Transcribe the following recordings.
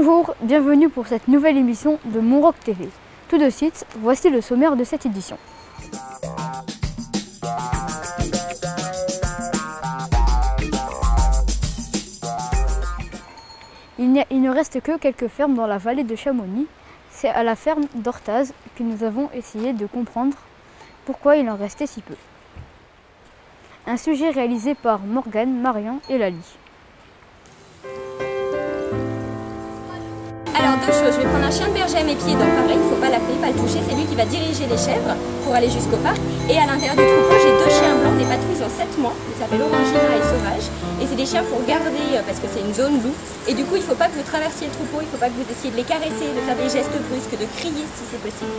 Bonjour, bienvenue pour cette nouvelle émission de Monroc TV. Tout de suite, voici le sommaire de cette édition. Il ne reste que quelques fermes dans la vallée de Chamonix. C'est à la ferme d'Ortaz que nous avons essayé de comprendre pourquoi il en restait si peu. Un sujet réalisé par Morgane, Marion et Lali. Alors deux choses, je vais prendre un chien de berger à mes pieds, donc pareil, il ne faut pas l'appeler, pas le toucher, c'est lui qui va diriger les chèvres pour aller jusqu'au parc. Et à l'intérieur du troupeau, j'ai deux chiens blancs, des patrouilles, ils ont 7 mois, ils s'appellent Orangina et Sauvage. Et c'est des chiens pour garder, parce que c'est une zone loup. Et du coup, il ne faut pas que vous traversiez le troupeau, il ne faut pas que vous essayiez de les caresser, de faire des gestes brusques, de crier si c'est possible.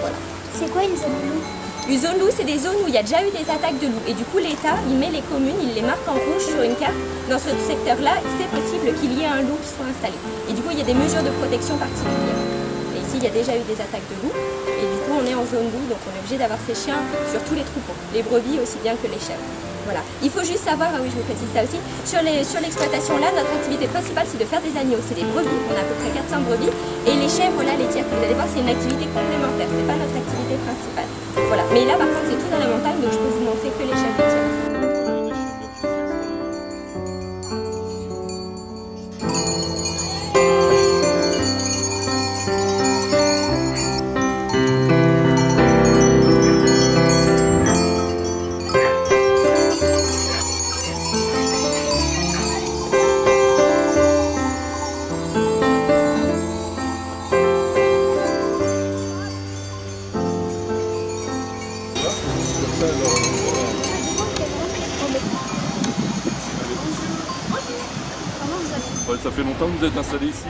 Voilà. C'est quoi une zone loup? Une zone loup, c'est des zones où il y a déjà eu des attaques de loups. Et du coup, l'État, il met les communes, il les marque en rouge sur une carte. Dans ce secteur-là, c'est possible qu'il y ait un loup qui soit installé. Et du coup, il y a des mesures de protection particulières. Et ici, il y a déjà eu des attaques de loups. Et du coup, on est en zone loup, donc on est obligé d'avoir ces chiens sur tous les troupeaux. Les brebis aussi bien que les chèvres. Voilà. Il faut juste savoir, ah oui, je vous précise ça aussi, sur l'exploitation là, notre activité principale, c'est de faire des agneaux. C'est des brebis, on a à peu près 400 brebis. Et les chèvres là, laitières, vous allez voir, c'est une activité complémentaire, c'est pas notre activité principale. Voilà. Mais là, par contre, c'est tout dans la montagne, donc je peux vous montrer que les chèvres laitières. Ça fait longtemps que vous êtes installé ici?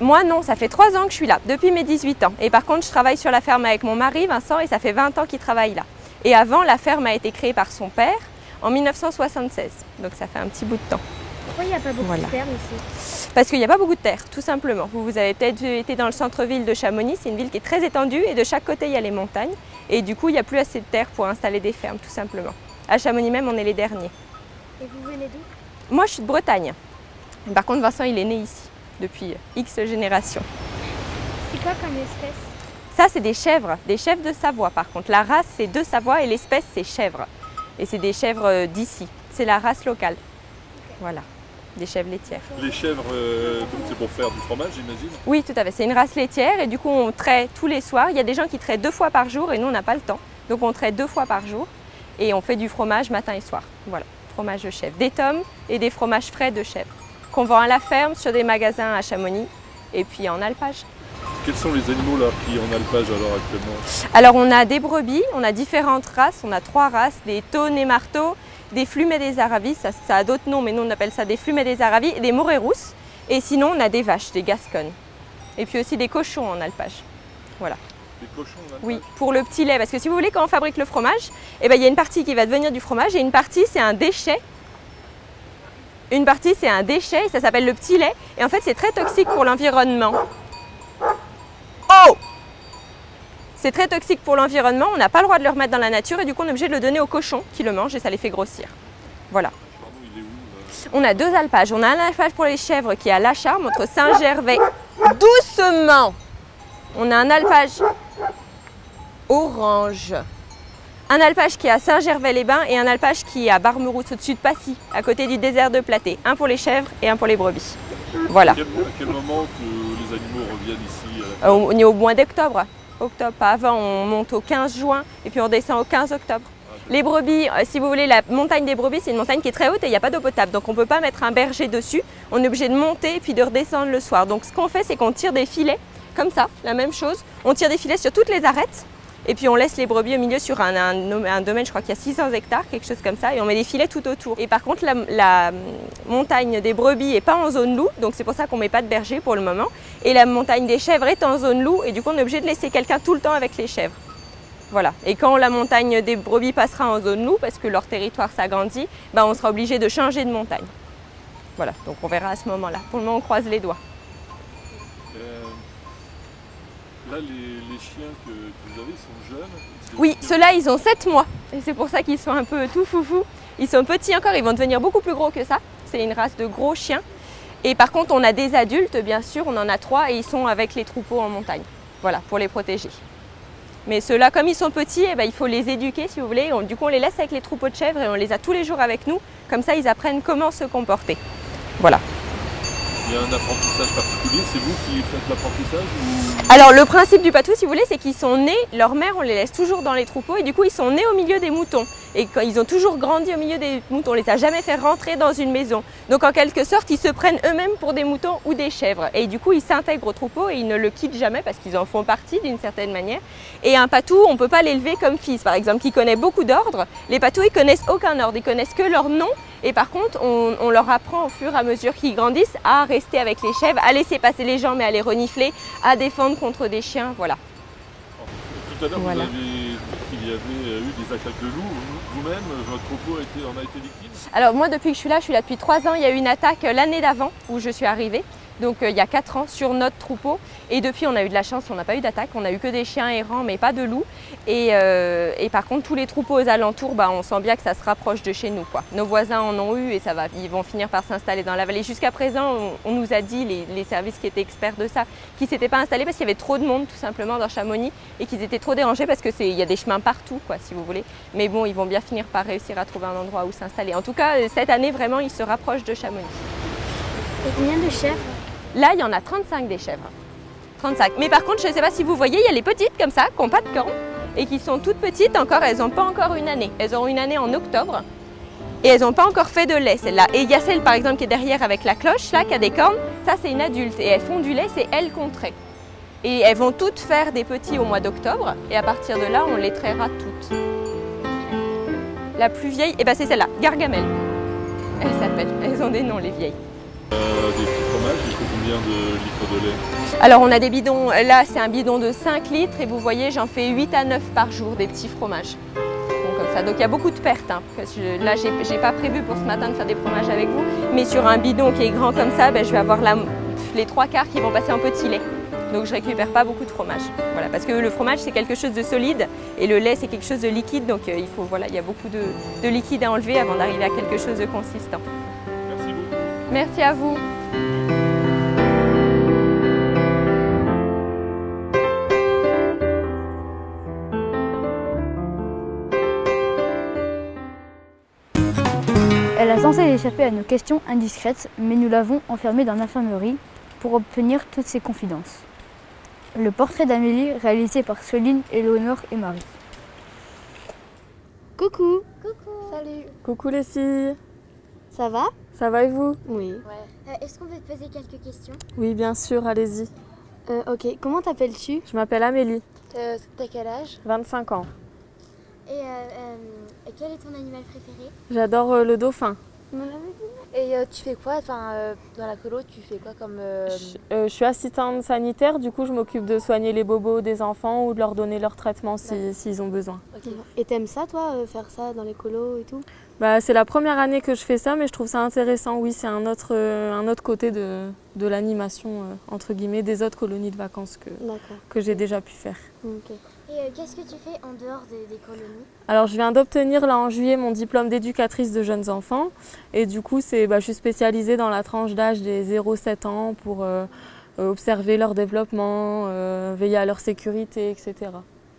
Moi non, ça fait 3 ans que je suis là, depuis mes 18 ans. Et par contre, je travaille sur la ferme avec mon mari, Vincent, et ça fait 20 ans qu'il travaille là. Et avant, la ferme a été créée par son père en 1976. Donc ça fait un petit bout de temps. Pourquoi il n'y a pas beaucoup de terre ici? Parce qu'il n'y a pas beaucoup de terre, tout simplement. Vous avez peut-être été dans le centre-ville de Chamonix, c'est une ville qui est très étendue et de chaque côté, il y a les montagnes. Et du coup, il n'y a plus assez de terre pour installer des fermes, tout simplement. À Chamonix même, on est les derniers. Et vous venez d'où? Moi, je suis de Bretagne. Par contre, Vincent, il est né ici, depuis X générations. C'est quoi comme espèce? Ça, c'est des chèvres de Savoie par contre. La race, c'est de Savoie et l'espèce, c'est chèvre. Et c'est des chèvres d'ici. C'est la race locale. Okay. Voilà, des chèvres laitières. Les chèvres, c'est pour faire du fromage, j'imagine? Oui, tout à fait. C'est une race laitière et du coup, on traite tous les soirs. Il y a des gens qui traitent 2 fois par jour et nous, on n'a pas le temps. Donc, on traite 2 fois par jour et on fait du fromage matin et soir. Voilà, fromage de chèvre. Des tomes et des fromages frais de chèvre qu'on vend à la ferme, sur des magasins à Chamonix et puis en alpage. Quels sont les animaux là qui en alpage alors actuellement? Alors on a des brebis, on a différentes races, on a 3 races, des taunes et marteaux, des flumets des aravis, ça a d'autres noms mais nous on appelle ça des flumets des aravis, et des morées rousses. Et sinon on a des vaches, des gasconnes. Et puis aussi des cochons en alpage. Voilà. Des cochons en alpage? Oui, pour le petit lait, parce que si vous voulez quand on fabrique le fromage, il y a une partie qui va devenir du fromage et une partie c'est un déchet. Une partie, c'est un déchet, ça s'appelle le petit lait. Et en fait, c'est très toxique pour l'environnement. Oh! C'est très toxique pour l'environnement, on n'a pas le droit de le remettre dans la nature et du coup, on est obligé de le donner aux cochons qui le mangent et ça les fait grossir. Voilà. On a 2 alpages. On a un alpage pour les chèvres qui est à Lacharme, entre Saint-Gervais. Doucement! On a un alpage orange. Un alpage qui est à Saint-Gervais-les-Bains et un alpage qui est à Barmerousse, au-dessus de Passy, à côté du désert de Platée. Un pour les chèvres et un pour les brebis. Voilà. À quel moment que les animaux reviennent ici on est au mois d'octobre. Octobre, pas avant, on monte au 15 juin et puis on descend au 15 octobre. Les brebis, si vous voulez, la montagne des brebis, c'est une montagne qui est très haute et il n'y a pas d'eau potable. Donc on ne peut pas mettre un berger dessus. On est obligé de monter et puis de redescendre le soir. Donc ce qu'on fait, c'est qu'on tire des filets, comme ça, la même chose. On tire des filets sur toutes les arêtes. Et puis on laisse les brebis au milieu sur un domaine, je crois qu'il y a 600 hectares, quelque chose comme ça, et on met des filets tout autour. Et par contre, la montagne des brebis n'est pas en zone loup, donc c'est pour ça qu'on ne met pas de berger pour le moment. Et la montagne des chèvres est en zone loup, et du coup on est obligé de laisser quelqu'un tout le temps avec les chèvres. Voilà. Et quand la montagne des brebis passera en zone loup, parce que leur territoire s'agrandit, on sera obligé de changer de montagne. Voilà, donc on verra à ce moment-là. Pour le moment, on croise les doigts. Là, les chiens que vous avez sont jeunes? Oui, ceux-là, ils ont 7 mois. Et c'est pour ça qu'ils sont un peu tout foufou. Ils sont petits encore, ils vont devenir beaucoup plus gros que ça. C'est une race de gros chiens. Et par contre, on a des adultes, bien sûr, on en a 3 et ils sont avec les troupeaux en montagne. Voilà, pour les protéger. Mais ceux-là, comme ils sont petits, il faut les éduquer, si vous voulez. Du coup, on les laisse avec les troupeaux de chèvres et on les a tous les jours avec nous. Comme ça, ils apprennent comment se comporter. Voilà. Il y a un apprentissage particulier, c'est vous qui faites l'apprentissage ou... Alors le principe du patou, si vous voulez, c'est qu'ils sont nés, leur mère, on les laisse toujours dans les troupeaux et du coup ils sont nés au milieu des moutons. Et quand ils ont toujours grandi au milieu des moutons, on les a jamais fait rentrer dans une maison. Donc en quelque sorte, ils se prennent eux-mêmes pour des moutons ou des chèvres. Et du coup, ils s'intègrent au troupeau et ils ne le quittent jamais parce qu'ils en font partie d'une certaine manière. Et un patou, on ne peut pas l'élever comme fils, par exemple, qui connaît beaucoup d'ordres. Les patous, ils connaissent aucun ordre, ils connaissent que leur nom. Et par contre, on leur apprend au fur et à mesure qu'ils grandissent à rester avec les chèvres, à laisser passer les gens mais à les renifler, à défendre contre des chiens, voilà. Tout à l'heure, voilà. Vous avez dit qu'il y avait eu des attaques de loups. Vous-même, votre troupeau en a été victime? Alors moi, depuis que je suis là depuis 3 ans. Il y a eu une attaque l'année d'avant où je suis arrivée. Donc il y a 4 ans sur notre troupeau. Et depuis, on a eu de la chance, on n'a pas eu d'attaque. On n'a eu que des chiens errants, mais pas de loups. Et par contre, tous les troupeaux aux alentours, on sent bien que ça se rapproche de chez nous, quoi. Nos voisins en ont eu et ils vont finir par s'installer dans la vallée. Jusqu'à présent, on nous a dit, les services qui étaient experts de ça, qu'ils ne s'étaient pas installés parce qu'il y avait trop de monde tout simplement dans Chamonix et qu'ils étaient trop dérangés parce qu'il y a des chemins partout, quoi, si vous voulez. Mais bon, ils vont bien finir par réussir à trouver un endroit où s'installer. En tout cas, cette année, vraiment, ils se rapprochent de Chamonix. Et combien de chèvres? Là, il y en a 35 des chèvres. 35. Mais par contre, je ne sais pas si vous voyez, il y a les petites comme ça, qui n'ont pas de cornes et qui sont toutes petites encore. Elles n'ont pas encore une année. Elles auront une année en octobre et elles n'ont pas encore fait de lait, celle-là. Et il y a celle, par exemple, qui est derrière avec la cloche, là, qui a des cornes. Ça, c'est une adulte et elles font du lait, c'est elles qu'on traite. Et elles vont toutes faire des petits au mois d'octobre et à partir de là, on les traitera toutes. La plus vieille, c'est celle-là, Gargamel. Elle s'appelle. Elles ont des noms, les vieilles. Des petits fromages, il faut combien de litres de lait? Alors on a des bidons, là c'est un bidon de 5 litres et vous voyez j'en fais 8 à 9 par jour des petits fromages. Comme ça. Donc il y a beaucoup de pertes. Là j'ai pas prévu pour ce matin de faire des fromages avec vous, mais sur un bidon qui est grand comme ça, je vais avoir les 3/4 qui vont passer en petit lait. Donc je récupère pas beaucoup de fromage. Voilà, parce que le fromage c'est quelque chose de solide et le lait c'est quelque chose de liquide, donc il y a beaucoup de liquide à enlever avant d'arriver à quelque chose de consistant. Merci beaucoup. Merci à vous. Elle a censé échapper à nos questions indiscrètes, mais nous l'avons enfermée dans l'infirmerie pour obtenir toutes ses confidences. Le portrait d'Amélie réalisé par Soline, Éléonore et Marie. Coucou. Coucou. Salut. Coucou les filles. Ça va? Ça va et vous? Oui. Est-ce qu'on peut te poser quelques questions? Oui, bien sûr, allez-y. Ok, comment t'appelles-tu? Je m'appelle Amélie, T'as quel âge? 25 ans. Et quel est ton animal préféré? J'adore le dauphin. Et tu fais quoi dans la colo, tu fais quoi comme... Je suis assistante sanitaire, du coup je m'occupe de soigner les bobos des enfants ou de leur donner leur traitement s'ils ont besoin. Okay. Et t'aimes ça toi, faire ça dans les colos et tout? C'est la première année que je fais ça, mais je trouve ça intéressant. Oui, c'est un autre côté de l'animation, entre guillemets, des autres colonies de vacances que j'ai déjà pu faire. Okay. Et qu'est-ce que tu fais en dehors des colonies? Alors je viens d'obtenir là en juillet mon diplôme d'éducatrice de jeunes enfants et du coup je suis spécialisée dans la tranche d'âge des 0-7 ans pour observer leur développement, veiller à leur sécurité, etc.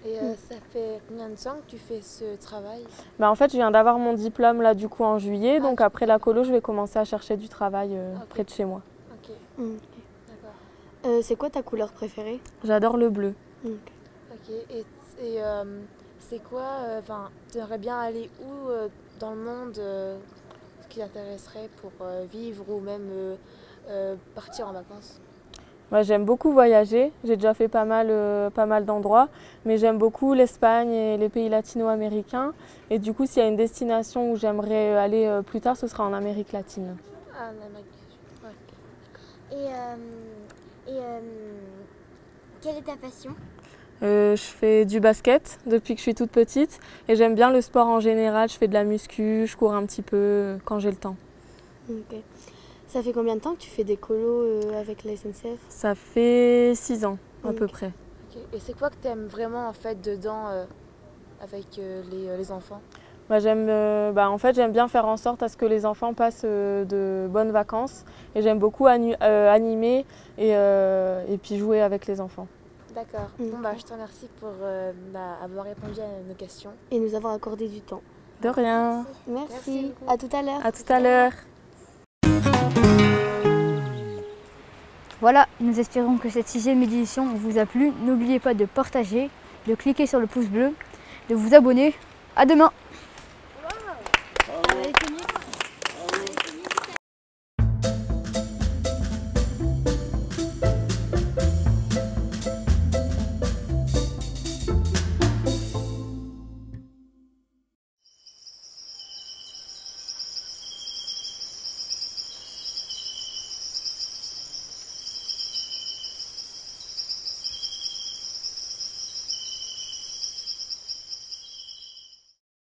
Et ça fait combien de temps que tu fais ce travail? En fait je viens d'avoir mon diplôme là du coup en juillet, donc après la colo je vais commencer à chercher du travail près de chez moi. Ok, d'accord. C'est quoi ta couleur préférée? J'adore le bleu. Ok, et c'est quoi, tu aimerais bien aller où dans le monde qui t'intéresserait pour vivre ou même partir en vacances? J'aime beaucoup voyager, j'ai déjà fait pas mal d'endroits, mais j'aime beaucoup l'Espagne et les pays latino-américains. Et du coup, s'il y a une destination où j'aimerais aller plus tard, ce sera en Amérique latine. Ah, en Amérique, ouais. Et quelle est ta passion? Je fais du basket depuis que je suis toute petite et j'aime bien le sport en général. Je fais de la muscu, je cours un petit peu quand j'ai le temps. Ok. Ça fait combien de temps que tu fais des colos avec la SNCF? Ça fait 6 ans à peu près. Okay. Et c'est quoi que tu aimes vraiment en fait dedans avec les enfants? En fait, j'aime bien faire en sorte à ce que les enfants passent de bonnes vacances. Et j'aime beaucoup animer et puis jouer avec les enfants. D'accord. Bon, je te remercie pour avoir répondu à nos questions. Et nous avoir accordé du temps. De rien. Merci. À tout à l'heure. À tout à l'heure. Voilà, nous espérons que cette 6e édition vous a plu. N'oubliez pas de partager, de cliquer sur le pouce bleu, de vous abonner. À demain!